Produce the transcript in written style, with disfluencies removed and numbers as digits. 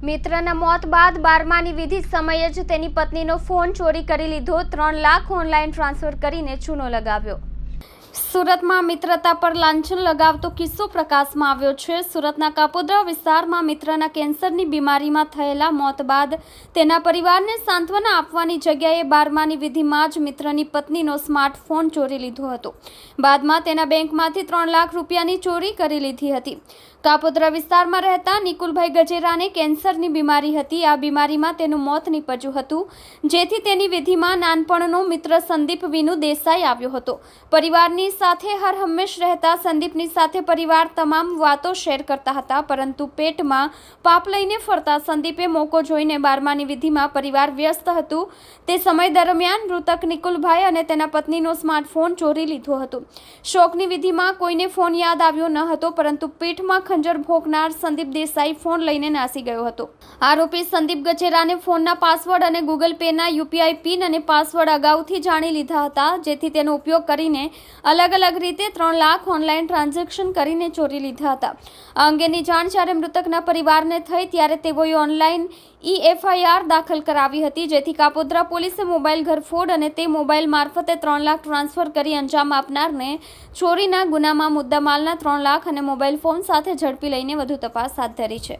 મિત્રના મોત બાદ 12માની વિધિ સમયે જ તેની પત્નીનો ફોન ચોરી કરી લીધો। 3 લાખ ઓનલાઈન ટ્રાન્સફર કરીને ચૂનો લગાવ્યો। સુરતમાં મિત્રતા પર લાંછન લગાવતો કિસ્સો પ્રકાશમાં આવ્યો છે। સુરતના કાપોદ્રા વિસ્તારમાં મિત્રના કેન્સરની બીમારીમાં થયેલા મોત બાદ તેના પરિવારને સાંત્વના આપવાની જગ્યાએ 12માની વિધિમાં જ મિત્રની પત્નીનો સ્માર્ટફોન ચોરી લીધો હતો। બાદમાં તેના બેંકમાંથી 3 લાખ રૂપિયાની ચોરી કરી લીધી હતી। કાપોદ્રા વિસ્તારમાં રહેતા નિકુલભાઈ ગજેરાને કેન્સરની બીમારી હતી। આ બીમારીમાં તેનું મોત નીપજ્યું હતું, જેથી તેની વિધિમાં નાનપણનો મિત્ર સંદીપ વિનુ દેસાઈ આવ્યો હતો। પરિવારની સાથે હર હંમેશ રહેતા સંદીપની સાથે પરિવાર તમામ વાતો શેર કરતા હતા, પરંતુ પેટમાં પાપ લઈને ફરતા સંદીપે મોકો જોઈને 12માની વિધિમાં પરિવાર વ્યસ્ત હતું તે સમય દરમિયાન મૃતક નિકુલભાઈ અને તેના પત્નીનો સ્માર્ટફોન ચોરી લીધો હતો। શોકની વિધિમાં કોઈને ફોન યાદ આવ્યો ન હતો, પરંતુ પીઠમાં ખંજર ભોંકનાર સંદીપ દેસાઈ ફોન લઈને નાસી ગયો હતો। આરોપી સંદીપ ગજેરાને ફોનના પાસવર્ડ અને ગૂગલ પેના યુપીઆઈ પિન અને પાસવર્ડ અગાઉથી જાણી લીધા હતા, જેથી તેનો ઉપયોગ કરીને અલગ અલગ રીતે 3 લાખ ઓનલાઈન ટ્રાન્ઝેક્શન કરીને ચોરી લીધા હતા। આ અંગેની જાણ જ્યારે મૃતકના પરિવારને થઈ ત્યારે તેઓએ ઓનલાઈન એફઆઈઆર દાખલ કરાવી હતી, જેથી કાપોદ્રા પોલીસે મોબાઈલ ઘરફોડ અને તે મોબાઈલ મારફતે 3 લાખ ટ્રાન્સફર કરી અંજામ આપનારને ચોરીના ગુનામાં મુદ્દામાલના 3 લાખ અને મોબાઈલ ફોન સાથે ઝડપી લઈને વધુ તપાસ હાથ ધરી છે।